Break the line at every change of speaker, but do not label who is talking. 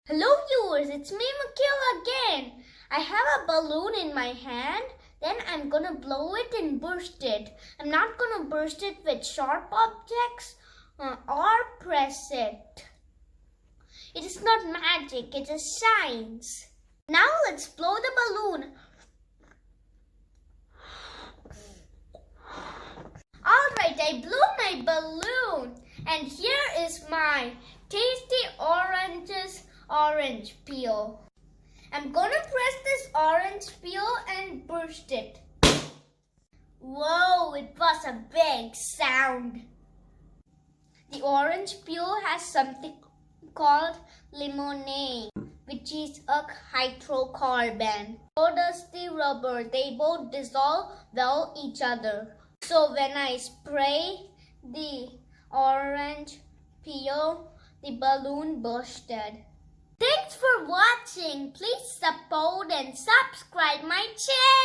Hello viewers, it's me Mukil again. I have a balloon in my hand. Then I'm gonna blow it and burst it. I'm not gonna burst it with sharp objects or press it. It is not magic, it is science. Now let's blow the balloon. Alright, I blew my balloon. And here is my tasty orange peel. I'm gonna press this orange peel and burst it. Whoa, it was a big sound. The orange peel has something called lemonade, which is a hydrocarbon. So does the rubber. They both dissolve well each other. So when I spray the orange peel, the balloon bursted. Thanks for watching. Please support and subscribe my channel.